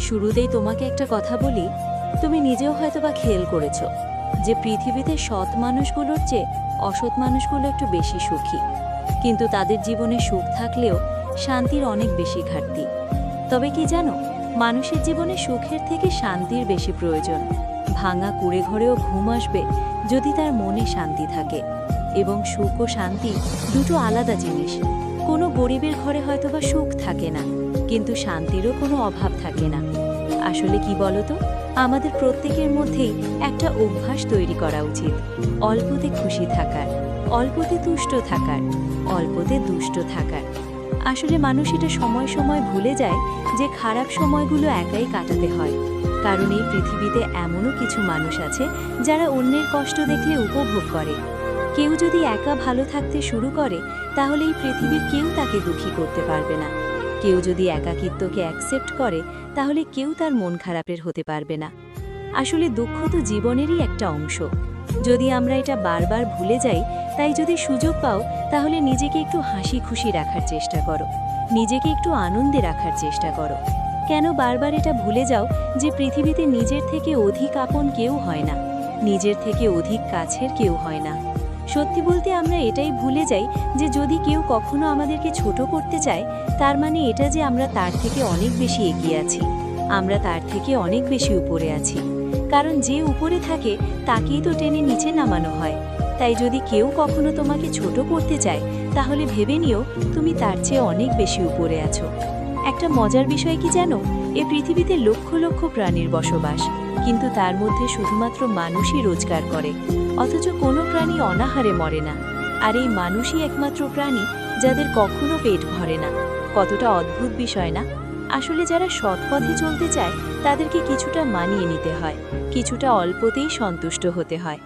শুরুতেই তোমাকে একটা কথা বলি, তুমি নিজেও হয়তোবা খেয়াল করেছো যে পৃথিবীতে সৎ মানুষগুলোর চেয়ে অসৎ মানুষগুলো একটু বেশি সুখী, কিন্তু তাদের জীবনে সুখ থাকলেও শান্তির অনেক বেশি ঘাটতি। তবে কি জানো, মানুষের জীবনে সুখের থেকে শান্তির বেশি প্রয়োজন। ভাঙা কুঁড়ে ঘরেও ঘুম আসবে যদি তার মনে শান্তি থাকে। এবং সুখ ও শান্তি দুটো আলাদা জিনিস। কোনো গরিবের ঘরে হয়তোবা সুখ থাকে না, কিন্তু শান্তিরও কোনো অভাব থাকে না। আসলে কি বলতো, আমাদের প্রত্যেকের মধ্যেই একটা অভ্যাস তৈরি করা উচিত, অল্পতে খুশি থাকার, অল্পতে তুষ্ট থাকার, অল্পতে দুষ্ট থাকার। আসলে মানুষ এটা সময় সময় ভুলে যায় যে খারাপ সময়গুলো একাই কাটাতে হয়। কারণ এই পৃথিবীতে এমনও কিছু মানুষ আছে যারা অন্যের কষ্ট দেখলে উপভোগ করে। কেউ যদি একা ভালো থাকতে শুরু করে, তাহলে এই পৃথিবীর কেউ তাকে দুঃখী করতে পারবে না। কেউ যদি একাকিত্বকে অ্যাকসেপ্ট করে, তাহলে কেউ তার মন খারাপের হতে পারবে না। আসলে দুঃখ তো জীবনেরই একটা অংশ। যদি আমরা এটা বারবার ভুলে যাই, তাই যদি সুযোগ পাও, তাহলে নিজেকে একটু হাসি খুশি রাখার চেষ্টা করো, নিজেকে একটু আনন্দে রাখার চেষ্টা করো। কেন বারবার এটা ভুলে যাও যে পৃথিবীতে নিজের থেকে অধিক আপন কেউ হয় না, নিজের থেকে অধিক কাছের কেউ হয় না। সত্যি বলতে আমরা এটাই ভুলে যাই যে যদি কেউ কখনো আমাদেরকে ছোট করতে চায়, তার মানে এটা যে আমরা তার থেকে অনেক বেশি এগিয়ে আছি, আমরা তার থেকে অনেক বেশি উপরে আছি। কারণ যে উপরে থাকে তাকেই তো টেনে নিচে নামানো হয়। তাই যদি কেউ কখনো তোমাকে ছোট করতে চায়, তাহলে ভেবে নিও তুমি তার চেয়ে অনেক বেশি উপরে আছো। একটা মজার বিষয় কি জানো, এ পৃথিবীতে লক্ষ লক্ষ প্রাণীর বসবাস, কিন্তু তার মধ্যে শুধুমাত্র মানুষই রোজগার করে, অথচ কোনো প্রাণী অনাহারে মরে না। আর এই মানুষই একমাত্র প্রাণী যাদের কখনো পেট ভরে না। কতটা অদ্ভুত বিষয় না? আসলে যারা সৎ পথে চলতে চায়, তাদেরকে কিছুটা মানিয়ে নিতে হয়, কিছুটা অল্পতেই সন্তুষ্ট হতে হয়।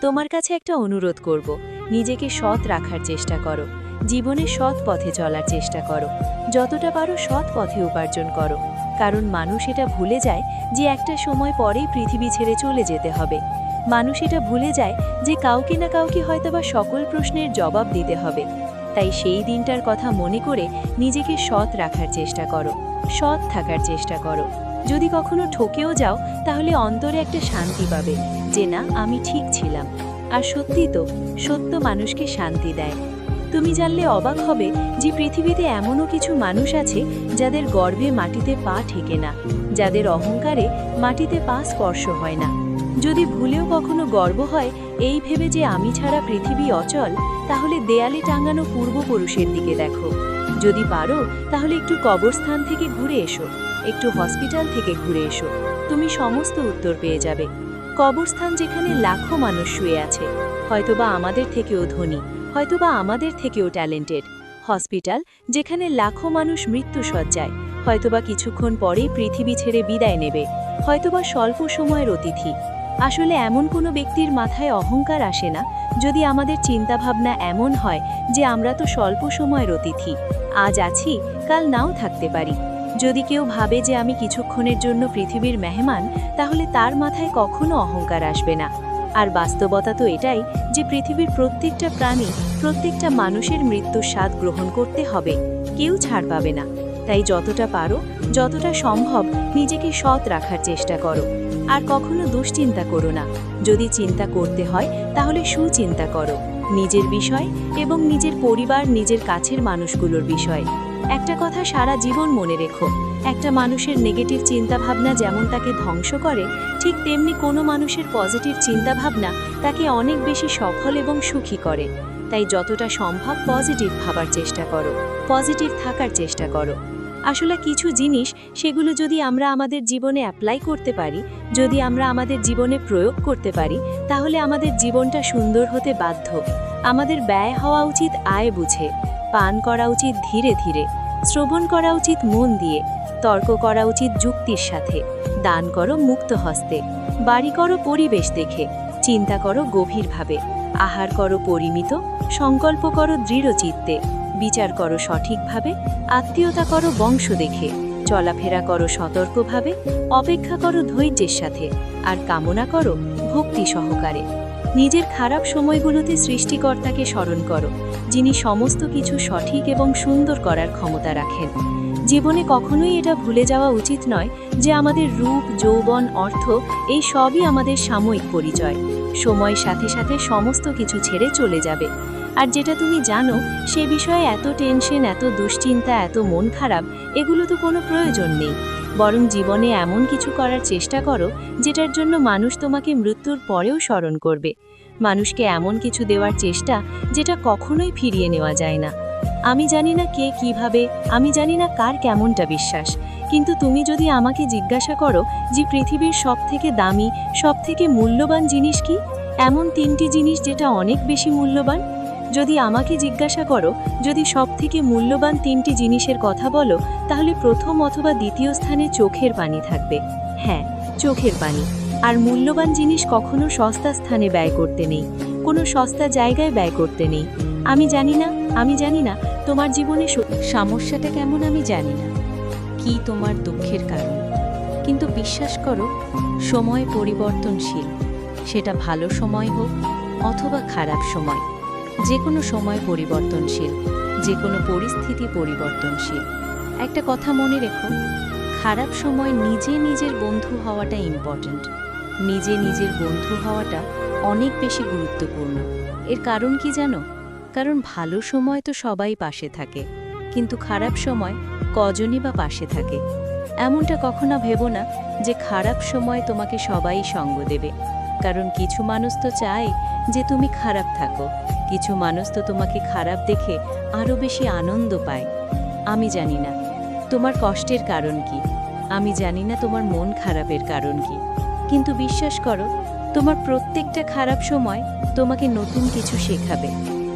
তোমার কাছে একটা অনুরোধ করব, নিজেকে সৎ রাখার চেষ্টা করো, জীবনে সৎ পথে চলার চেষ্টা করো, যতটা পারো সৎ পথে উপার্জন করো। কারণ মানুষ এটা ভুলে যায় যে একটা সময় পরেই পৃথিবী ছেড়ে চলে যেতে হবে। মানুষ এটা ভুলে যায় যে কাউকে না কাউকে হয়তোবা সকল প্রশ্নের জবাব দিতে হবে। তাই সেই দিনটার কথা মনে করে নিজেকে সৎ রাখার চেষ্টা করো, সৎ থাকার চেষ্টা করো। যদি কখনো ঠকেও যাও, তাহলে অন্তরে একটা শান্তি পাবে যে না, আমি ঠিক ছিলাম। আর সত্যি তো, সত্য মানুষকে শান্তি দেয়। তুমি জানলে অবাক হবে যে পৃথিবীতে এমনও কিছু মানুষ আছে যাদের গর্বে মাটিতে পা ঠেকে না, যাদের অহংকারে মাটিতে পা স্পর্শ হয় না। যদি ভুলেও কখনো গর্ব হয় এই ভেবে যে আমি ছাড়া পৃথিবী অচল, তাহলে দেয়ালে টাঙানো পূর্বপুরুষের দিকে দেখো। যদি পারো তাহলে একটু কবরস্থান থেকে ঘুরে এসো, একটু হসপিটাল থেকে ঘুরে এসো, তুমি সমস্ত উত্তর পেয়ে যাবে। কবরস্থান যেখানে লাখো মানুষ শুয়ে আছে, হয়তোবা আমাদের থেকেও ধনী, হয়তোবা আমাদের থেকেও ট্যালেন্টেড। হসপিটাল যেখানে লাখো মানুষ মৃত্যুশয্যায়, হয়তোবা কিছুক্ষণ পরেই পৃথিবী ছেড়ে বিদায় নেবে, হয়তোবা স্বল্প সময়ের অতিথি। আসলে এমন কোনো ব্যক্তির মাথায় অহংকার আসে না যদি আমাদের চিন্তাভাবনা এমন হয় যে আমরা তো স্বল্প সময়ের অতিথি, আজ আছি কাল নাও থাকতে পারি। যদি কেউ ভাবে যে আমি কিছুক্ষণের জন্য পৃথিবীর মেহমান, তাহলে তার মাথায় কখনো অহংকার আসবে না। আর বাস্তবতা তো এটাই যে পৃথিবীর প্রত্যেকটা প্রাণী, প্রত্যেকটা মানুষের মৃত্যুর স্বাদ গ্রহণ করতে হবে, কেউ ছাড় পাবে না। তাই যতটা পারো, যতটা সম্ভব নিজেকে সৎ রাখার চেষ্টা করো। আর কখনো দুশ্চিন্তা করো না। যদি চিন্তা করতে হয় তাহলে সুচিন্তা করো, নিজের বিষয় এবং নিজের পরিবার, নিজের কাছের মানুষগুলোর বিষয়। একটা কথা সারা জীবন মনে রেখো, একটা মানুষের নেগেটিভ চিন্তাভাবনা যেমন তাকে ধ্বংস করে, ঠিক তেমনি কোনো মানুষের পজিটিভ চিন্তাভাবনা তাকে অনেক বেশি সফল এবং সুখী করে। তাই যতটা সম্ভব পজিটিভ ভাবার চেষ্টা করো, পজিটিভ থাকার চেষ্টা করো। আসলে কিছু জিনিস, সেগুলো যদি আমরা আমাদের জীবনে অ্যাপ্লাই করতে পারি, যদি আমরা আমাদের জীবনে প্রয়োগ করতে পারি, তাহলে আমাদের জীবনটা সুন্দর হতে বাধ্য। আমাদের ব্যয় হওয়া উচিত আয় বুঝে, পান করা উচিত ধীরে ধীরে, শ্রবণ করা উচিত মন দিয়ে, তর্ক করা উচিত যুক্তির সাথে, দান করো মুক্ত হস্তে, বাড়ি করো পরিবেশ দেখে, চিন্তা করো গভীরভাবে, আহার করো পরিমিত, সংকল্প করো দৃঢ় চিত্তে, বিচার করো সঠিকভাবে, আত্মীয়তা করো বংশ দেখে, চলাফেরা করো সতর্কভাবে, অপেক্ষা করো ধৈর্যের সাথে, আর কামনা করো ভক্তি সহকারে। নিজের খারাপ সময়গুলোতে সৃষ্টিকর্তাকে স্মরণ করো, যিনি সমস্ত কিছু সঠিক এবং সুন্দর করার ক্ষমতা রাখেন। জীবনে কখনোই এটা ভুলে যাওয়া উচিত নয় যে আমাদের রূপ, যৌবন, অর্থ এই সবই আমাদের সাময়িক পরিচয়। সময়ের সাথে সাথে সমস্ত কিছু ছেড়ে চলে যাবে। আর যেটা তুমি জানো, সে বিষয়ে এত টেনশন, এত দুশ্চিন্তা, এত মন খারাপ, এগুলো তো কোনো প্রয়োজন নেই। বরং জীবনে এমন কিছু করার চেষ্টা করো যেটার জন্য মানুষ তোমাকে মৃত্যুর পরেও স্মরণ করবে। মানুষকে এমন কিছু দেওয়ার চেষ্টা যেটা কখনোই ফিরিয়ে নেওয়া যায় না। আমি জানি না কে কিভাবে, আমি জানি না কার কেমনটা বিশ্বাস, কিন্তু তুমি যদি আমাকে জিজ্ঞাসা করো যে পৃথিবীর সবথেকে দামি, সবথেকে মূল্যবান জিনিস কি, এমন 3টি জিনিস যেটা অনেক বেশি মূল্যবান, যদি আমাকে জিজ্ঞাসা করো যদি সবথেকে মূল্যবান 3টি জিনিসের কথা বলো, তাহলে প্রথম অথবা দ্বিতীয় স্থানে চোখের পানি থাকবে। হ্যাঁ, চোখের পানি। আর মূল্যবান জিনিস কখনো সস্তা স্থানে ব্যয় করতে নেই, কোনো সস্তা জায়গায় ব্যয় করতে নেই। আমি জানি না তোমার জীবনে সমস্যাটা কেমন আমি জানি না, কি তোমার দুঃখের কারণ, কিন্তু বিশ্বাস করো সময় পরিবর্তনশীল। সেটা ভালো সময় হোক অথবা খারাপ সময়, যে কোনো সময় পরিবর্তনশীল, যে কোনো পরিস্থিতি পরিবর্তনশীল। একটা কথা মনে রেখো, খারাপ সময় নিজে নিজের বন্ধু হওয়াটা ইম্পর্ট্যান্ট। নিজে নিজের বন্ধু হওয়াটা অনেক বেশি গুরুত্বপূর্ণ। এর কারণ কি জানো? কারণ ভালো সময় তো সবাই পাশে থাকে, কিন্তু খারাপ সময় কজনই বা পাশে থাকে। এমনটা কখনো ভেবো না যে খারাপ সময় তোমাকে সবাই সঙ্গ দেবে, কারণ কিছু মানুষ তো চায় যে তুমি খারাপ থাকো, কিছু মানুষ তো তোমাকে খারাপ দেখে আরও বেশি আনন্দ পায়। আমি জানি না তোমার কষ্টের কারণ কি, আমি জানি না তোমার মন খারাপের কারণ কি, কিন্তু বিশ্বাস করো তোমার প্রত্যেকটা খারাপ সময় তোমাকে নতুন কিছু শেখাবে।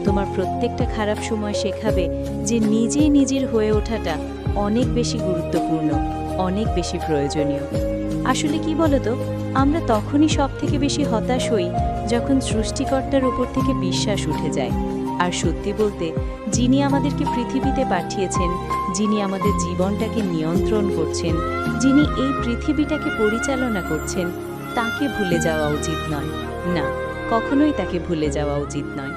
তোমার প্রত্যেকটা খারাপ সময় শেখাবে যে নিজে নিজের হয়ে ওঠাটা অনেক বেশি গুরুত্বপূর্ণ, অনেক বেশি প্রয়োজনীয়। আসলে কি বলতো, আমরা তখনই সবথেকে বেশি হতাশ হই যখন সৃষ্টিকর্তার উপর থেকে বিশ্বাস উঠে যায়। আর সত্যি বলতে, যিনি আমাদেরকে পৃথিবীতে পাঠিয়েছেন, যিনি আমাদের জীবনটাকে নিয়ন্ত্রণ করছেন, যিনি এই পৃথিবীটাকে পরিচালনা করছেন, তাকে ভুলে যাওয়া উচিত নয়। না, কখনোই তাকে ভুলে যাওয়া উচিত নয়।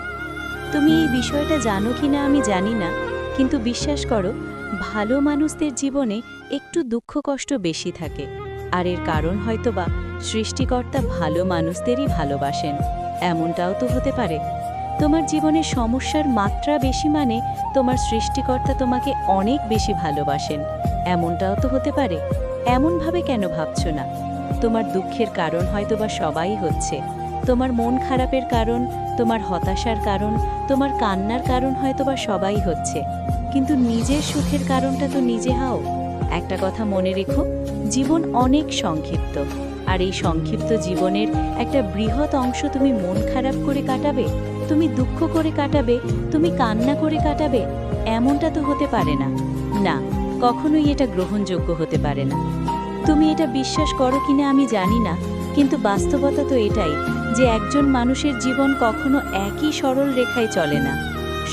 তুমি এই বিষয়টা জানো কি না আমি জানি না, কিন্তু বিশ্বাস করো ভালো মানুষদের জীবনে একটু দুঃখ কষ্ট বেশি থাকে। আর এর কারণ হয়তোবা সৃষ্টিকর্তা ভালো মানুষদেরই ভালোবাসেন। এমনটাও তো হতে পারে তোমার জীবনে সমস্যার মাত্রা বেশি মানে তোমার সৃষ্টিকর্তা তোমাকে অনেক বেশি ভালোবাসেন। এমনটাও তো হতে পারে। এমনভাবে কেন ভাবছো না? তোমার দুঃখের কারণ হয়তোবা সবাই হচ্ছে। তোমার মন খারাপের কারণ, তোমার হতাশার কারণ, তোমার কান্নার কারণ হয়তোবা সবাই হচ্ছে, কিন্তু নিজের সুখের কারণটা তো নিজে হও। একটা কথা মনে রেখো, জীবন অনেক সংক্ষিপ্ত, আর এই সংক্ষিপ্ত জীবনের একটা বৃহৎ অংশ তুমি মন খারাপ করে কাটাবে, তুমি দুঃখ করে কাটাবে, তুমি কান্না করে কাটাবে, এমনটা তো হতে পারে না। না, কখনোই এটা গ্রহণযোগ্য হতে পারে না। তুমি এটা বিশ্বাস করো কিনা আমি জানি না, কিন্তু বাস্তবতা তো এটাই যে একজন মানুষের জীবন কখনো একই সরল রেখায় চলে না।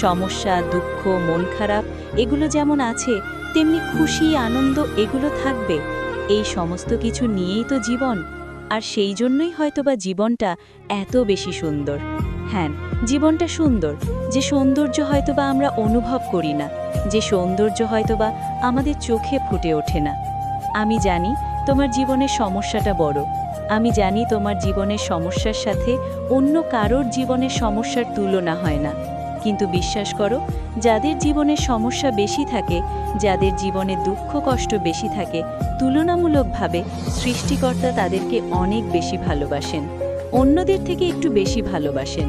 সমস্যা, দুঃখ, মন খারাপ এগুলো যেমন আছে, তেমনি খুশি, আনন্দ এগুলো থাকবে। এই সমস্ত কিছু নিয়েই তো জীবন, আর সেই জন্যই হয়তোবা জীবনটা এত বেশি সুন্দর। হ্যাঁ, জীবনটা সুন্দর, যে সৌন্দর্য হয়তোবা আমরা অনুভব করি না, যে সৌন্দর্য হয়তোবা আমাদের চোখে ফুটে ওঠে না। আমি জানি তোমার জীবনের সমস্যাটা বড়, আমি জানি তোমার জীবনের সমস্যার সাথে অন্য কারোর জীবনের সমস্যার তুলনা হয় না, কিন্তু বিশ্বাস করো যাদের জীবনের সমস্যা বেশি থাকে, যাদের জীবনে দুঃখ কষ্ট বেশি থাকে, তুলনামূলকভাবে সৃষ্টিকর্তা তাদেরকে অনেক বেশি ভালোবাসেন, অন্যদের থেকে একটু বেশি ভালোবাসেন।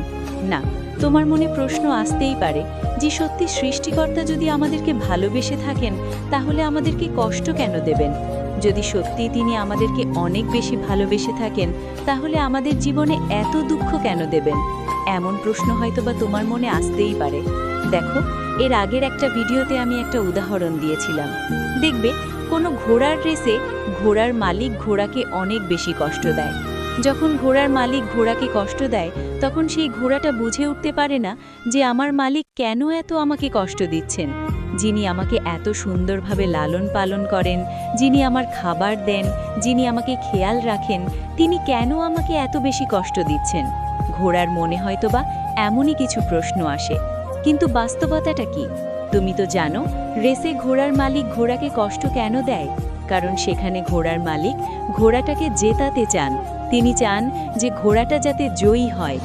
না, তোমার মনে প্রশ্ন আসতেই পারে যে সত্যি সৃষ্টিকর্তা যদি আমাদেরকে ভালোবেসে থাকেন তাহলে আমাদেরকে কষ্ট কেন দেবেন? যদি সত্যি তিনি আমাদেরকে অনেক বেশি ভালোবেসে থাকেন তাহলে আমাদের জীবনে এত দুঃখ কেন দেবেন? এমন প্রশ্ন হয়তোবা তোমার মনে আসতেই পারে। দেখো, এর আগের একটা ভিডিওতে আমি একটা উদাহরণ দিয়েছিলাম। দেখবে কোনো ঘোড়ার রেসে ঘোড়ার মালিক ঘোড়াকে অনেক বেশি কষ্ট দেয়। যখন ঘোড়ার মালিক ঘোড়াকে কষ্ট দেয় তখন সেই ঘোড়াটা বুঝে উঠতে পারে না যে আমার মালিক কেন এত আমাকে কষ্ট দিচ্ছেন। যিনি আমাকে এত সুন্দরভাবে লালন পালন করেন, যিনি আমার খাবার দেন, যিনি আমাকে খেয়াল রাখেন, তিনি কেন আমাকে এত বেশি কষ্ট দিচ্ছেন? ঘোড়ার মনে হয়তোবা এমনই কিছু প্রশ্ন আসে, কিন্তু বাস্তবতাটা কি? তুমি তো জানো, রেসে ঘোড়ার মালিক ঘোড়াকে কষ্ট কেন দেয়? কারণ সেখানে ঘোড়ার মালিক ঘোড়াটাকে জেতাতে চান। তিনি চান যে ঘোড়াটা যাতে জয়ী হয়।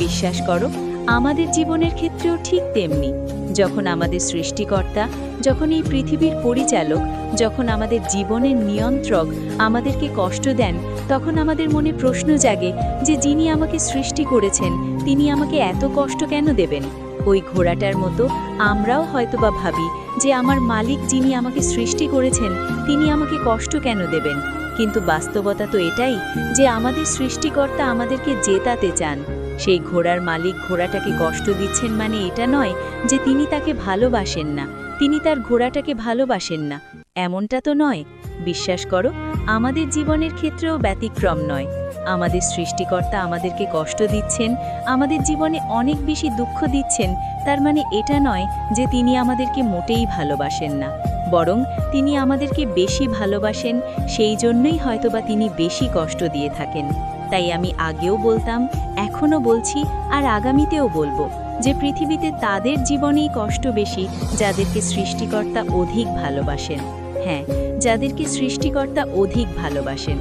বিশ্বাস করো, আমাদের জীবনের ক্ষেত্রেও ঠিক তেমনি। যখন আমাদের সৃষ্টিকর্তা, যখন এই পৃথিবীর পরিচালক, যখন আমাদের জীবনের নিয়ন্ত্রক আমাদেরকে কষ্ট দেন, তখন আমাদের মনে প্রশ্ন জাগে যে যিনি আমাকে সৃষ্টি করেছেন তিনি আমাকে এত কষ্ট কেন দেবেন? ওই ঘোড়াটার মতো আমরাও হয়তোবা ভাবি যে আমার মালিক যিনি আমাকে সৃষ্টি করেছেন তিনি আমাকে কষ্ট কেন দেবেন। কিন্তু বাস্তবতা তো এটাই যে আমাদের সৃষ্টিকর্তা আমাদেরকে জেতাতে চান। সেই ঘোড়ার মালিক ঘোড়াটাকে কষ্ট দিচ্ছেন মানে এটা নয় যে তিনি তাকে ভালোবাসেন না, তিনি তার ঘোড়াটাকে ভালোবাসেন না, এমনটা তো নয়। বিশ্বাস করো, আমাদের জীবনের ক্ষেত্রেও ব্যতিক্রম নয়। আমাদের সৃষ্টিকর্তা আমাদেরকে কষ্ট দিচ্ছেন, আমাদের জীবনে অনেক বেশি দুঃখ দিচ্ছেন, তার মানে এটা নয় যে তিনি আমাদেরকে মোটেই ভালোবাসেন না, বরং তিনি আমাদেরকে বেশি ভালোবাসেন। সেই জন্যই হয়তোবা তিনি বেশি কষ্ট দিয়ে থাকেন। তাই আমি আগেও বলতাম, এখনও বলছি, আর আগামীতেও বলবো যে পৃথিবীতে তাদের জীবনেই কষ্ট বেশি যাদেরকে সৃষ্টিকর্তা অধিক ভালোবাসেন। হ্যাঁ, যাদেরকে সৃষ্টিকর্তা অধিক ভালোবাসেন।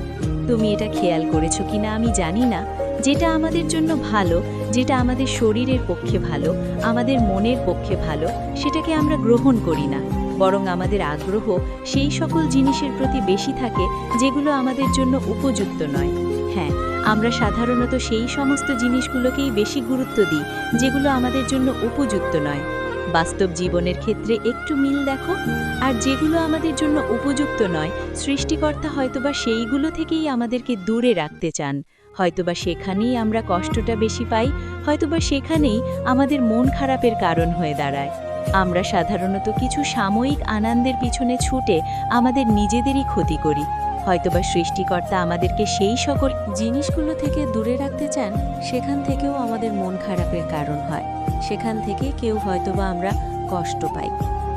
তুমি এটা খেয়াল করেছো কিনা আমি জানি না, যেটা আমাদের জন্য ভালো, যেটা আমাদের শরীরের পক্ষে ভালো, আমাদের মনের পক্ষে ভালো, সেটাকে আমরা গ্রহণ করি না, বরং আমাদের আগ্রহ সেই সকল জিনিসের প্রতি বেশি থাকে যেগুলো আমাদের জন্য উপযুক্ত নয়। হ্যাঁ, আমরা সাধারণত সেই সমস্ত জিনিসগুলোকেই বেশি গুরুত্ব দিই যেগুলো আমাদের জন্য উপযুক্ত নয়। বাস্তব জীবনের ক্ষেত্রে একটু মিল দেখো। আর যেগুলো আমাদের জন্য উপযুক্ত নয়, সৃষ্টিকর্তা হয়তোবা সেইগুলো থেকেই আমাদেরকে দূরে রাখতে চান। হয়তোবা সেখানেই আমরা কষ্টটা বেশি পাই, হয়তোবা সেখানেই আমাদের মন খারাপের কারণ হয়ে দাঁড়ায়। আমরা সাধারণত কিছু সাময়িক আনন্দের পিছনে ছুটে আমাদের নিজেদেরই ক্ষতি করি। হয়তোবা সৃষ্টিকর্তা আমাদেরকে সেই সকল জিনিসগুলো থেকে দূরে রাখতে চান, সেখান থেকেও আমাদের মন খারাপের কারণ হয়, সেখান থেকে কেউ হয়তোবা আমরা কষ্ট পাই।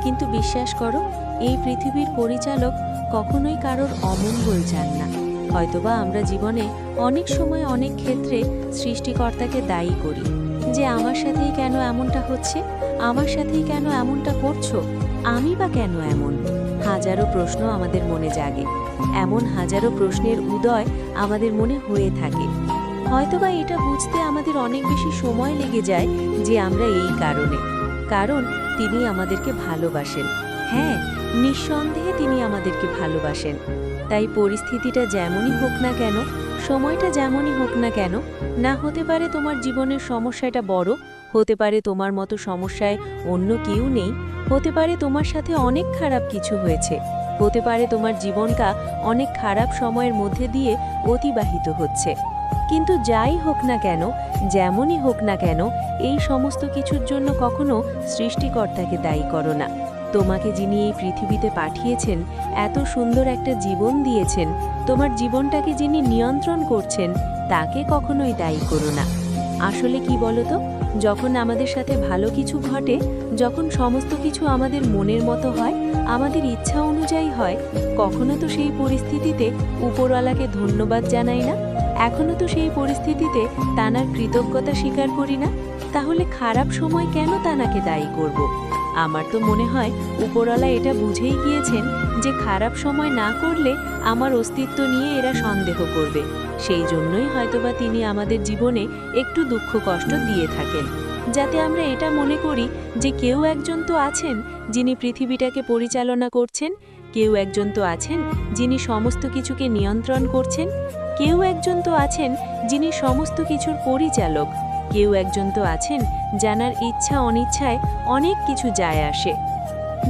কিন্তু বিশ্বাস করো, এই পৃথিবীর পরিচালক কখনোই কারোর অমঙ্গল চান না। হয়তোবা আমরা জীবনে অনেক সময় অনেক ক্ষেত্রে সৃষ্টিকর্তাকে দায়ী করি যে আমার সাথেই কেন এমনটা হচ্ছে, আমার সাথেই কেন এমনটা করছো, আমি বা কেন এমন। হাজারো প্রশ্ন আমাদের মনে জাগে, এমন হাজারো প্রশ্নের উদয় আমাদের মনে হয়ে থাকে। হয়তোবা এটা বুঝতে আমাদের অনেক বেশি সময় লেগে যায় যে আমরা এই কারণ তিনি আমাদেরকে ভালোবাসেন। হ্যাঁ, নিঃসন্দেহে তিনি আমাদেরকে ভালোবাসেন। তাই পরিস্থিতিটা যেমনই হোক না কেন, সময়টা যেমনই হোক না কেন, না হতে পারে তোমার জীবনের সমস্যাটা বড়, হতে পারে তোমার মতো সমস্যায় অন্য কেউ নেই, হতে পারে তোমার সাথে অনেক খারাপ কিছু হয়েছে, হতে পারে তোমার জীবনটা অনেক খারাপ সময়ের মধ্যে দিয়ে অতিবাহিত হচ্ছে। কিন্তু যাই হোক না কেন, যেমনই হোক না কেন, এই সমস্ত কিছুর জন্য কখনো সৃষ্টিকর্তাকে দায়ী করো না। তোমাকে যিনি এই পৃথিবীতে পাঠিয়েছেন, এত সুন্দর একটা জীবন দিয়েছেন, তোমার জীবনটাকে যিনি নিয়ন্ত্রণ করছেন, তাকে কখনোই দায়ী করো না। আসলে কি বলো তো, যখন আমাদের সাথে ভালো কিছু ঘটে, যখন সমস্ত কিছু আমাদের মনের মতো হয়, আমাদের ইচ্ছা অনুযায়ী হয়, কখনো তো সেই পরিস্থিতিতে উপরওয়ালাকে ধন্যবাদ জানাই না, এখনো তো সেই পরিস্থিতিতে তানার কৃতজ্ঞতা স্বীকার করি না। তাহলে খারাপ সময় কেন তানাকে দায়ী করব? আমার তো মনে হয় উপরওয়ালা এটা বুঝেই গিয়েছেন যে খারাপ সময় না করলে আমার অস্তিত্ব নিয়ে এরা সন্দেহ করবে। সেই জন্যই হয়তোবা তিনি আমাদের জীবনে একটু দুঃখ কষ্ট দিয়ে থাকেন, যাতে আমরা এটা মনে করি যে কেউ একজন তো আছেন যিনি পৃথিবীটাকে পরিচালনা করছেন, কেউ একজন তো আছেন যিনি সমস্ত কিছুকে নিয়ন্ত্রণ করছেন, কেউ একজন তো আছেন যিনি সমস্ত কিছুর পরিচালক, কেউ একজন তো আছেন জানার ইচ্ছা অনিচ্ছায় অনেক কিছু যায় আসে।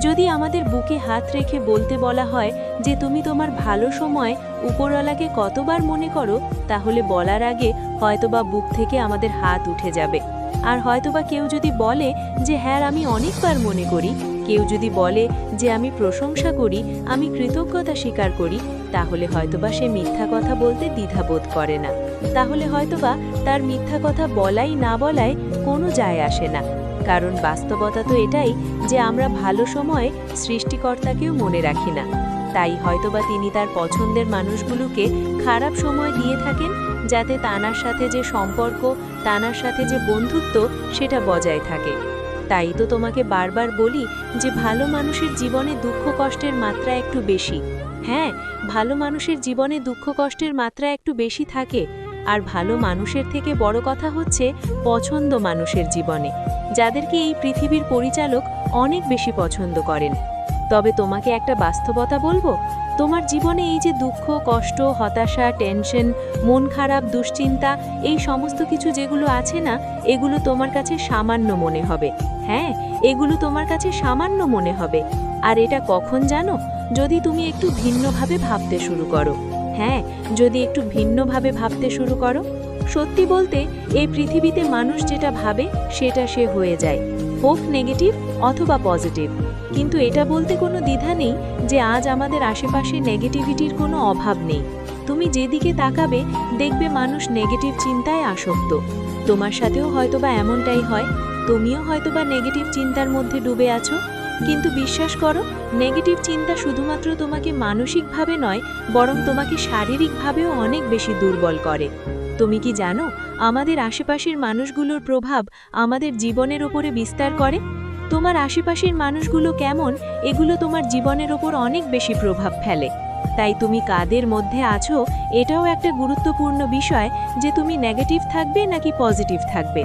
যদি আমাদের বুকে হাত রেখে বলতে বলা হয় যে তুমি তোমার ভালো সময় উপরওয়ালাকে কতবার মনে করো, তাহলে বলার আগে হয়তোবা বুক থেকে আমাদের হাত উঠে যাবে। আর হয়তোবা কেউ যদি বলে যে হ্যাঁ আমি অনেকবার মনে করি, কেউ যদি বলে যে আমি প্রশংসা করি, আমি কৃতজ্ঞতা স্বীকার করি, তাহলে হয়তোবা সে মিথ্যা কথা বলতে দ্বিধাবোধ করে না। তাহলে হয়তোবা তার মিথ্যা কথা বলাই না বলায় কোনো যায় আসে না। কারণ বাস্তবতা তো এটাই যে আমরা ভালো সময়ে সৃষ্টিকর্তাকেও মনে রাখি না। তাই হয়তোবা তিনি তার পছন্দের মানুষগুলোকে খারাপ সময় দিয়ে থাকেন, যাতে তানার সাথে যে সম্পর্ক, তানার সাথে যে বন্ধুত্ব, সেটা বজায় থাকে। তাই তো তোমাকে বারবার বলি যে ভালো মানুষের জীবনে দুঃখ কষ্টের মাত্রা একটু বেশি। হ্যাঁ, ভালো মানুষের জীবনে দুঃখ কষ্টের মাত্রা একটু বেশি থাকে। আর ভালো মানুষের থেকে বড় কথা হচ্ছে পছন্দ মানুষের জীবনে, যাদেরকে এই পৃথিবীর পরিচালক অনেক বেশি পছন্দ করেন। তবে তোমাকে একটা বাস্তবতা বলবো, তোমার জীবনে এই যে দুঃখ, কষ্ট, হতাশা, টেনশন, মন খারাপ, দুশ্চিন্তা, এই সমস্ত কিছু যেগুলো আছে না, এগুলো তোমার কাছে সামান্য মনে হবে। হ্যাঁ, এগুলো তোমার কাছে সামান্য মনে হবে। আর এটা কখন জানো? যদি তুমি একটু ভিন্নভাবে ভাবতে শুরু করো। হ্যাঁ, যদি একটু ভিন্নভাবে ভাবতে শুরু করো। সত্যি বলতে এই পৃথিবীতে মানুষ যেটা ভাবে সেটা সে হয়ে যায়, হোক নেগেটিভ অথবা পজিটিভ। কিন্তু এটা বলতে কোনো দ্বিধা নেই যে আজ আমাদের আশেপাশে নেগেটিভিটির কোনো অভাব নেই। তুমি যেদিকে তাকাবে দেখবে মানুষ নেগেটিভ চিন্তায় আসক্ত। তোমার সাথেও হয়তোবা এমনটাই হয়, তুমিও হয়তোবা নেগেটিভ চিন্তার মধ্যে ডুবে আছো। কিন্তু বিশ্বাস করো, নেগেটিভ চিন্তা শুধুমাত্র তোমাকে মানসিকভাবে নয়, বরং তোমাকে শারীরিকভাবেও অনেক বেশি দুর্বল করে। তুমি কি জানো, আমাদের আশেপাশের মানুষগুলোর প্রভাব আমাদের জীবনের ওপরে বিস্তার করে? তোমার আশেপাশের মানুষগুলো কেমন, এগুলো তোমার জীবনের ওপর অনেক বেশি প্রভাব ফেলে। তাই তুমি কাদের মধ্যে আছো, এটাও একটা গুরুত্বপূর্ণ বিষয় যে তুমি নেগেটিভ থাকবে নাকি পজিটিভ থাকবে।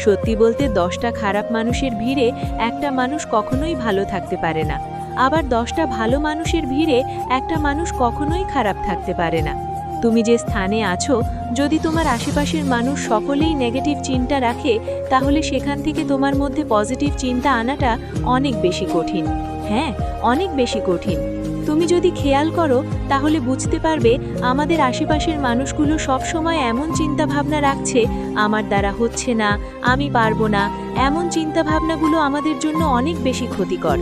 সত্যি বলতে 10টা খারাপ মানুষের ভিড়ে একটা মানুষ কখনোই ভালো থাকতে পারে না। আবার 10টা ভালো মানুষের ভিড়ে একটা মানুষ কখনোই খারাপ থাকতে পারে না। তুমি যে স্থানে আছো, যদি তোমার আশেপাশের মানুষ সকলেই নেগেটিভ চিন্তা রাখে, তাহলে সেখান থেকে তোমার মধ্যে পজিটিভ চিন্তা আনাটা অনেক বেশি কঠিন। হ্যাঁ, অনেক বেশি কঠিন। তুমি যদি খেয়াল করো তাহলে বুঝতে পারবে আমাদের আশেপাশের মানুষগুলো সব সময় এমন চিন্তাভাবনা রাখছে, আমার দ্বারা হচ্ছে না, আমি পারবো না। এমন চিন্তাভাবনাগুলো আমাদের জন্য অনেক বেশি ক্ষতিকর।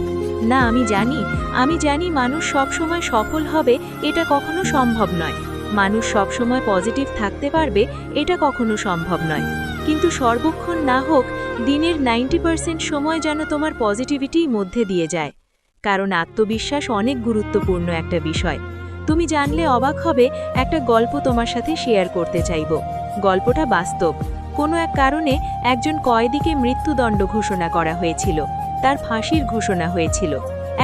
না, আমি জানি মানুষ সব সময় সফল হবে, এটা কখনো সম্ভব নয়। মানুষ সব সময় পজিটিভ থাকতে পারবে, এটা কখনো সম্ভব নয়। কিন্তু সর্বক্ষণ না হোক, দিনের 90% সময় যেন তোমার পজিটিভিটির মধ্যে দিয়ে যায়। কারণ আত্মবিশ্বাস অনেক গুরুত্বপূর্ণ একটা বিষয়। তুমি জানলে অবাক হবে, একটা গল্প তোমার সাথে শেয়ার করতে চাইব। গল্পটা বাস্তব। কোনো এক কারণে একজন কয়েদিকে মৃত্যুদণ্ড ঘোষণা করা হয়েছিল, তার ফাঁসির ঘোষণা হয়েছিল।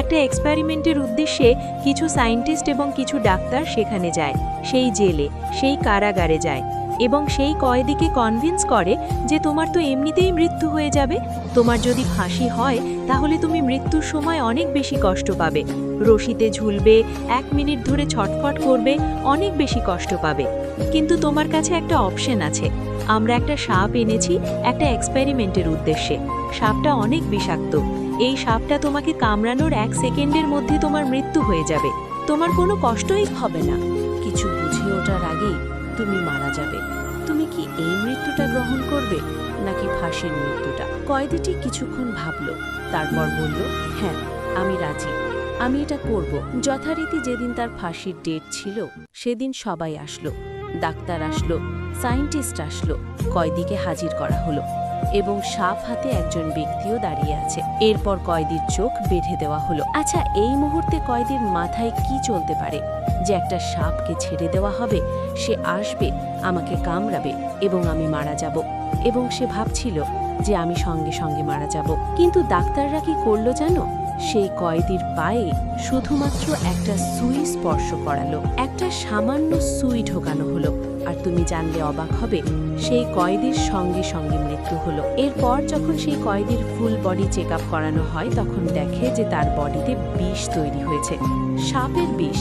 একটা এক্সপেরিমেন্টের উদ্দেশ্যে কিছু সায়েন্টিস্ট এবং কিছু ডাক্তার সেখানে যায়, সেই জেলে, সেই কারাগারে যায় এবং সেই কয়েদিকে কনভিন্স করে যে তোমার তো এমনিতেই মৃত্যু হয়ে যাবে, তোমার যদি ফাঁসি হয় তাহলে তুমি মৃত্যুর সময় অনেক বেশি কষ্ট পাবে, রশিতে ঝুলবে, 1 মিনিট ধরে ছটফট করবে, অনেক বেশি কষ্ট পাবে। কিন্তু তোমার কাছে একটা অপশন আছে। আমরা একটা সাপ এনেছি একটা এক্সপেরিমেন্টের উদ্দেশ্যে। সাপটা অনেক বিষাক্ত। এই সাপটা তোমাকে কামড়ানোর 1 সেকেন্ডের মধ্যে তোমার মৃত্যু হয়ে যাবে, তোমার কোনো কষ্টই হবে না। কিছু বুঝে ওঠার আগেই তুমি মারা যাবে। তুমি কি এই মৃত্যুটা গ্রহণ করবে নাকি ফাঁসির মৃত্যুটা? কয়েদিটি কিছুক্ষণ ভাবল, তারপর বলল, হ্যাঁ, আমি রাজি, আমি এটা করব। যথারীতি যেদিন তার ফাঁসির ডেট ছিল সেদিন সবাই আসলো, ডাক্তার আসলো, সায়েন্টিস্ট আসলো, কয়েদিকে হাজির করা হলো এবং সাপ হাতে একজন ব্যক্তিও দাঁড়িয়ে আছে। এরপর কয়েদির চোখ বেঁধে দেওয়া হলো। আচ্ছা, এই মুহূর্তে কয়েদির মাথায় কি চলতে পারে যে একটা সাপকে ছেড়ে দেওয়া হবে, সে আসবে, আমাকে কামড়াবে এবং আমি মারা যাব, এবং সে ভাবছিল যে আমি সঙ্গে সঙ্গে মারা যাব। কিন্তু ডাক্তাররা কি করলো জানো? সেই কয়েদির পায়ে শুধুমাত্র একটা সুই স্পর্শ করালো, একটা সামান্য সুই ঢোকানো হলো। আর তুমি জানলে অবাক হবে, সেই কয়েদির সঙ্গে সঙ্গে মৃত্যু হলো। এরপর যখন সেই কয়েদির ফুল বডি চেক আপ করানো হয়, তখন দেখে যে তার বডিতে বিষ তৈরি হয়েছে, সাপের বিষ।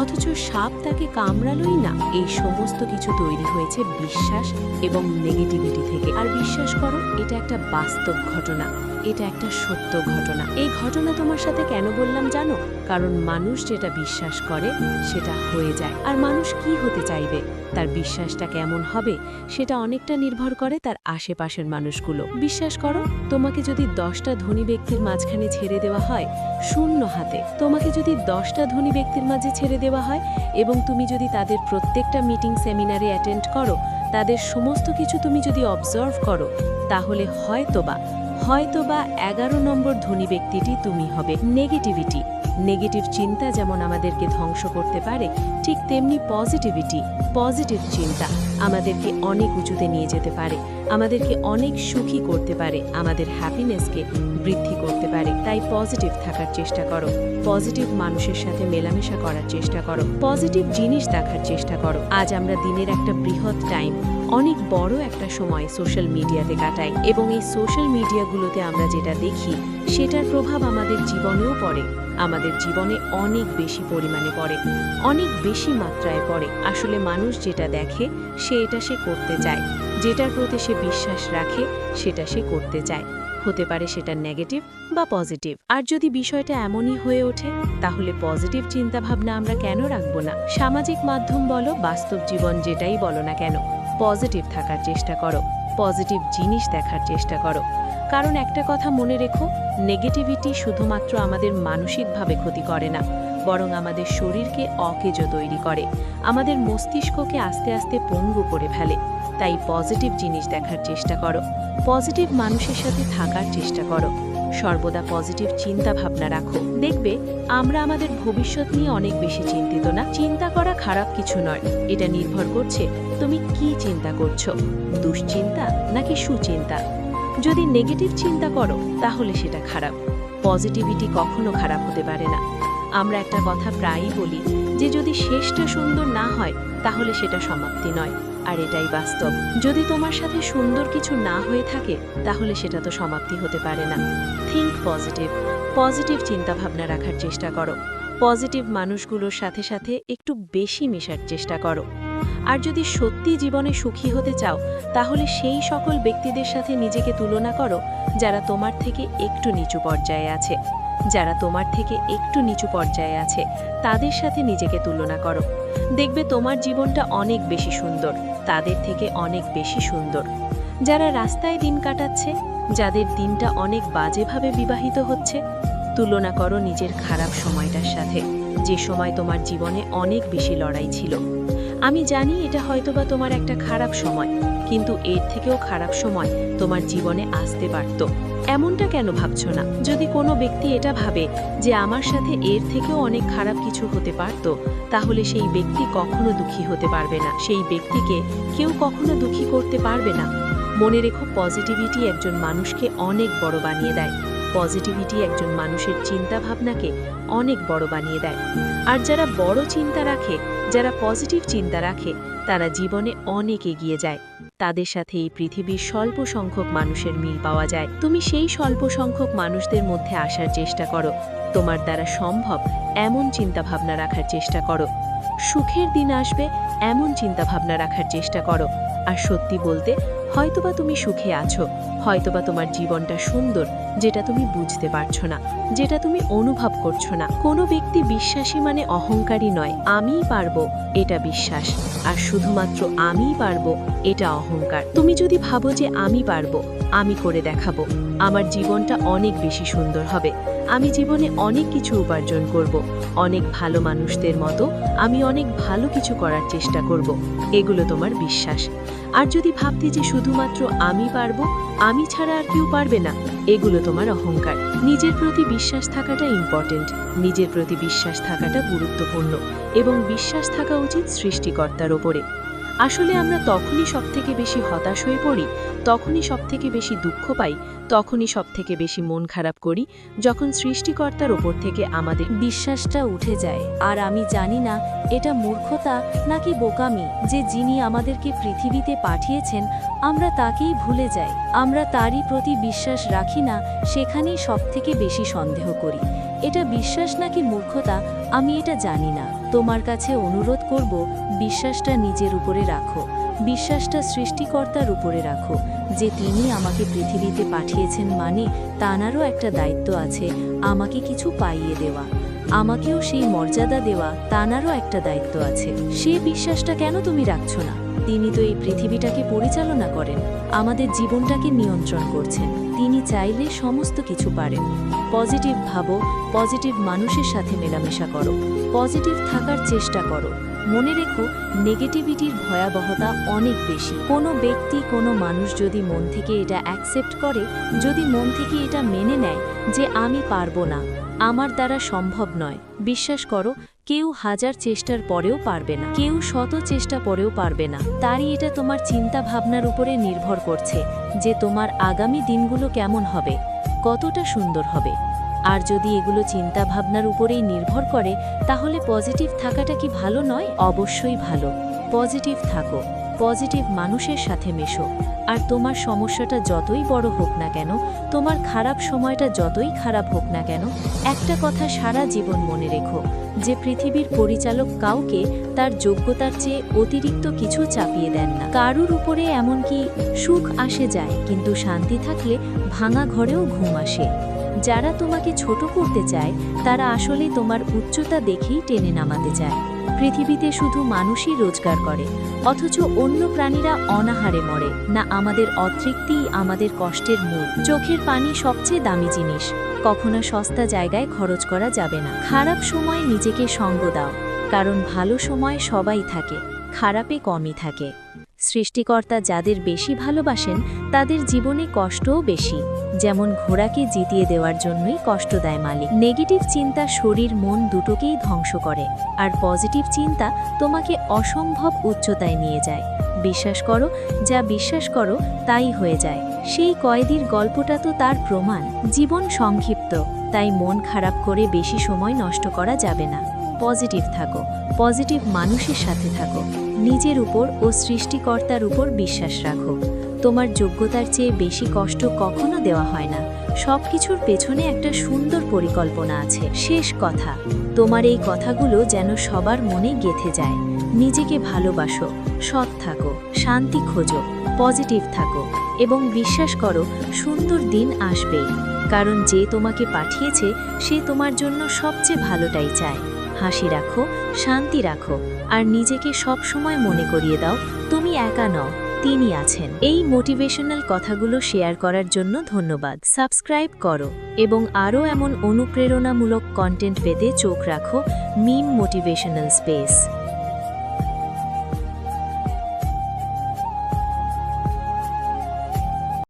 অথচ সাপ তাকে কামড়ালোই না। এই সমস্ত কিছু তৈরি হয়েছে বিশ্বাস এবং নেগেটিভিটি থেকে। আর বিশ্বাস করো, এটা একটা বাস্তব ঘটনা, এটা একটা সত্য ঘটনা। এই ঘটনা তোমার সাথে কেন বললাম জানো? কারণ মানুষ যেটা বিশ্বাস করে সেটা হয়ে যায়। আর মানুষ কি হতে চাইবে, তার বিশ্বাসটা কেমন হবে, সেটা অনেকটা নির্ভর করে তার আশেপাশের মানুষগুলো। বিশ্বাস করো, তোমাকে যদি 10টা ধনী ব্যক্তির মাঝখানে ছেড়ে দেওয়া হয় শূন্য হাতে, তোমাকে যদি 10টা ধনী ব্যক্তির মাঝে ছেড়ে দেওয়া হয় এবং তুমি যদি তাদের প্রত্যেকটা মিটিং সেমিনারে অ্যাটেন্ড করো, তাদের সমস্ত কিছু তুমি যদি অবজার্ভ করো, তাহলে হয়তোবা 11 নম্বর ধনী ব্যক্তিটি তুমি হবে। নেগেটিভিটি, নেগেটিভ চিন্তা যেমন আমাদেরকে ধ্বংস করতে পারে, ঠিক তেমনি পজিটিভ চিন্তা আমাদেরকে অনেক উঁচুতে নিয়ে যেতে পারে, আমাদেরকে অনেক সুখী করতে পারে, আমাদের হ্যাপিনেসকে বৃদ্ধি করতে পারে। তাই পজিটিভ থাকার চেষ্টা করো, পজিটিভ মানুষের সাথে মেলামেশা করার চেষ্টা করো, পজিটিভ জিনিস দেখার চেষ্টা করো। আজ আমরা দিনের একটা বৃহৎ টাইম, অনেক বড় একটা সময় সোশ্যাল মিডিয়াতে কাটাই, এবং এই সোশ্যাল মিডিয়াগুলোতে আমরা যেটা দেখি সেটার প্রভাব আমাদের জীবনেও পড়ে, আমাদের জীবনে অনেক বেশি পরিমাণে পড়ে, অনেক বেশি মাত্রায় পড়ে। আসলে মানুষ যেটা দেখে সে করতে চায়, যেটার প্রতি সে বিশ্বাস রাখে সেটা সে করতে চায়, হতে পারে সেটা নেগেটিভ বা পজিটিভ। আর যদি বিষয়টা এমনই হয়ে ওঠে, তাহলে পজিটিভ চিন্তাভাবনা আমরা কেন রাখবো না? সামাজিক মাধ্যম বলো, বাস্তব জীবন যেটাই বলো না কেন, পজিটিভ থাকার চেষ্টা করো, পজিটিভ জিনিস দেখার চেষ্টা করো। কারণ একটা কথা মনে রেখো, নেগেটিভিটি শুধুমাত্র আমাদের মানসিকভাবে ক্ষতি করে না, বরং আমাদের শরীরকে অকেজ তৈরি করে, আমাদের মস্তিষ্ককে আস্তে আস্তে পঙ্গু করে ফেলে। তাই পজিটিভ জিনিস দেখার চেষ্টা করো, পজিটিভ মানুষের সাথে থাকার চেষ্টা করো, সর্বদা পজিটিভ চিন্তা ভাবনা রাখো। দেখবে আমরা আমাদের ভবিষ্যৎ নিয়ে অনেক বেশি চিন্তিত না। চিন্তা করা খারাপ কিছু নয়, এটা নির্ভর করছে তুমি কি চিন্তা করছো, দুশ্চিন্তা নাকি সুচিন্তা। যদি নেগেটিভ চিন্তা করো তাহলে সেটা খারাপ, পজিটিভিটি কখনো খারাপ হতে পারে না। আমরা একটা কথা প্রায়ই বলি যে যদি শেষটা সুন্দর না হয় তাহলে সেটা সমাপ্তি নয়, আর এটাই বাস্তব। যদি তোমার সাথে সুন্দর কিছু না হয়ে থাকে তাহলে সেটা তো সমাপ্তি হতে পারে না। থিঙ্ক পজিটিভ চিন্তাভাবনা রাখার চেষ্টা করো, পজিটিভ মানুষগুলোর সাথে সাথে একটু বেশি মেশার চেষ্টা করো। আর যদি সত্যি জীবনে সুখী হতে চাও তাহলে সেই সকল ব্যক্তিদের সাথে নিজেকে তুলনা করো যারা তোমার থেকে একটু নিচু পর্যায়ে আছে, তাদের সাথে নিজেকে তুলনা করো। দেখবে তোমার জীবনটা অনেক বেশি সুন্দর, তাদের থেকে অনেক বেশি সুন্দর। যারা রাস্তায় দিন কাটাচ্ছে, যাদের দিনটা অনেক বাজেভাবে বিবাহিত হচ্ছে, তুলনা করো নিজের খারাপ সময়টার সাথে, যে সময় তোমার জীবনে অনেক বেশি লড়াই ছিল। আমি জানি এটা হয়তোবা তোমার একটা খারাপ সময়, কিন্তু এর থেকেও খারাপ সময় তোমার জীবনে আসতে পারত। এমনটা কেন ভাবছো না? যদি কোনো ব্যক্তি এটা ভাবে যে আমার সাথে এর থেকেও অনেক খারাপ কিছু হতে পারত, তাহলে সেই ব্যক্তি কখনো দুঃখী হতে পারবে না, সেই ব্যক্তিকে কেউ কখনো দুঃখী করতে পারবে না। মনে রেখো, পজিটিভিটি একজন মানুষকে অনেক বড় বানিয়ে দেয়, পজিটিভিটি একজন মানুষের চিন্তা ভাবনাকে অনেক বড় বানিয়ে দেয়। আর যারা বড় চিন্তা রাখে, যারা পজিটিভ চিন্তা রাখে, তারা জীবনে অনেক এগিয়ে যায়। তাদের সাথে এই পৃথিবীর স্বল্প সংখ্যক মানুষের মিল পাওয়া যায়। তুমি সেই স্বল্প সংখ্যক মানুষদের মধ্যে আসার চেষ্টা করো, তোমার দ্বারা সম্ভব এমন চিন্তাভাবনা রাখার চেষ্টা করো। সুখের দিন আসবে এমন চিন্তাভাবনা রাখার চেষ্টা করো। আর সত্যি বলতে, হয়তোবা তুমি সুখে আছো, হয়তোবা তোমার জীবনটা সুন্দর, যেটা তুমি বুঝতে পারছো না, যেটা তুমি অনুভব করছো না। কোনো ব্যক্তি বিশ্বাসী মানে অহংকারী নয়, আমিই পারবো এটা বিশ্বাস, আর শুধুমাত্র আমিই পারবো এটা অহংকার। তুমি যদি ভাবো যে আমি পারবো, আমি করে দেখাবো, আমার জীবনটা অনেক বেশি সুন্দর হবে, আমি জীবনে অনেক কিছু উপার্জন করব, অনেক ভালো মানুষদের মতো আমি অনেক ভালো কিছু করার চেষ্টা করব, এগুলো তোমার বিশ্বাস। আর যদি ভাবতে যে শুধুমাত্র আমি পারবো, আমি ছাড়া আর কেউ পারবে না, এগুলো তোমার অহংকার। নিজের প্রতি বিশ্বাস থাকাটা ইম্পর্টেন্ট, নিজের প্রতি বিশ্বাস থাকাটা গুরুত্বপূর্ণ, এবং বিশ্বাস থাকা উচিত সৃষ্টিকর্তার ওপরে। আসলে আমরা তখনই সবথেকে বেশি হতাশ হয়ে পড়ি, তখনই সবথেকে বেশি দুঃখ পাই, তখনই সবথেকে বেশি মন খারাপ করি, যখন সৃষ্টিকর্তার ওপর থেকে আমাদের বিশ্বাসটা উঠে যায়। আর আমি জানি না এটা মূর্খতা নাকি বোকামি যে যিনি আমাদেরকে পৃথিবীতে পাঠিয়েছেন আমরা তাকেই ভুলে যাই, আমরা তারই প্রতি বিশ্বাস রাখি না, সেখানেই সবথেকে বেশি সন্দেহ করি। এটা বিশ্বাস নাকি মূর্খতা আমি এটা জানি না। তোমার কাছে অনুরোধ করব, বিশ্বাসটা নিজের উপরে রাখো, বিশ্বাসটা সৃষ্টিকর্তার উপরে রাখো, যে তিনি আমাকে পৃথিবীতে পাঠিয়েছেন, মানে তানারও একটা দায়িত্ব আছে আমাকে কিছু পাইয়ে দেওয়া, আমাকেও সেই মর্যাদা দেওয়া, তানারও একটা দায়িত্ব আছে। সেই বিশ্বাসটা কেন তুমি রাখছো না? তিনি তো এই পৃথিবীটাকে পরিচালনা করেন, আমাদের জীবনটাকে নিয়ন্ত্রণ করছেন, তিনি চাইলে সমস্ত কিছু পারেন। পজিটিভ ভাবো, পজিটিভ মানুষের সাথে মেলামেশা করো, পজিটিভ থাকার চেষ্টা করো। মনে রেখো, নেগেটিভিটির ভয়াবহতা অনেক বেশি। কোনো ব্যক্তি, কোনো মানুষ যদি মন থেকে এটা অ্যাকসেপ্ট করে, যদি মন থেকে এটা মেনে নেয় যে আমি পারবো না, আমার দ্বারা সম্ভব নয়। বিশ্বাস করো, কেউ 1000 চেষ্টার পরেও পারবে না, কেউ 100 চেষ্টা পরেও পারবে না। তারই এটা তোমার চিন্তা ভাবনার উপরে নির্ভর করছে যে তোমার আগামী দিনগুলো কেমন হবে, কতটা সুন্দর হবে। আর যদি এগুলো চিন্তা ভাবনার উপরেই নির্ভর করে, তাহলে পজিটিভ থাকাটা কি ভালো নয়? অবশ্যই ভালো। পজিটিভ থাকো, পজিটিভ মানুষের সাথে মেশো। আর তোমার সমস্যাটা যতই বড় হোক না কেন, তোমার খারাপ সময়টা যতই খারাপ হোক না কেন, একটা কথা সারা জীবন মনে রেখো, যে পৃথিবীর পরিচালক কাউকে তার যোগ্যতার চেয়ে অতিরিক্ত কিছু চাপিয়ে দেন না। কারুর উপরে এমনকি সুখ আসে যায়, কিন্তু শান্তি থাকলে ভাঙা ঘরেও ঘুম আসে। যারা তোমাকে ছোট করতে চায়, তারা আসলে তোমার উচ্চতা দেখেই টেনে নামাতে চায়। পৃথিবীতে শুধু মানুষই রোজগার করে, অথচ অন্য প্রাণীরা অনাহারে মরে না। আমাদের অতৃপ্তিই আমাদের কষ্টের মূল। চোখের পানি সবচেয়ে দামি জিনিস, কখনো সস্তা জায়গায় খরচ করা যাবে না। খারাপ সময়ে নিজেকে সঙ্গ দাও, কারণ ভালো সময় সবাই থাকে, খারাপে কমই থাকে। সৃষ্টিকর্তা যাদের বেশি ভালোবাসেন, তাদের জীবনে কষ্টও বেশি। যেমন ঘোড়াকে জিতিয়ে দেওয়ার জন্যই কষ্ট দেয় মালিক। নেগেটিভ চিন্তা শরীর মন দুটোকেই ধ্বংস করে, আর পজিটিভ চিন্তা তোমাকে অসম্ভব উচ্চতায় নিয়ে যায়। বিশ্বাস করো, যা বিশ্বাস করো তাই হয়ে যায়। সেই কয়েদির গল্পটা তো তার প্রমাণ। জীবন সংক্ষিপ্ত, তাই মন খারাপ করে বেশি সময় নষ্ট করা যাবে না। পজিটিভ থাকো, পজিটিভ মানুষের সাথে থাকো, নিজের উপর ও সৃষ্টিকর্তার উপর বিশ্বাস রাখো। তোমার যোগ্যতার চেয়ে বেশি কষ্ট কখনো দেওয়া হয় না। সব কিছুর পেছনে একটা সুন্দর পরিকল্পনা আছে। শেষ কথা, তোমার এই কথাগুলো যেন সবার মনে গেঁথে যায়। নিজেকে ভালোবাসো, সৎ থাকো, শান্তি খোঁজো, পজিটিভ থাকো এবং বিশ্বাস করো সুন্দর দিন আসবেই। কারণ যে তোমাকে পাঠিয়েছে সে তোমার জন্য সবচেয়ে ভালোটাই চায়। হাসি রাখো, শান্তি রাখো, আর নিজেকে সব সময় মনে করিয়ে দাও তুমি একা নও, তিনি আছেন। এই মোটিভেশনাল কথাগুলো শেয়ার করার জন্য ধন্যবাদ। সাবস্ক্রাইব করো এবং আরও এমন অনুপ্রেরণামূলক কন্টেন্ট পেতে চোখ রাখো মিম মোটিভেশনাল স্পেস।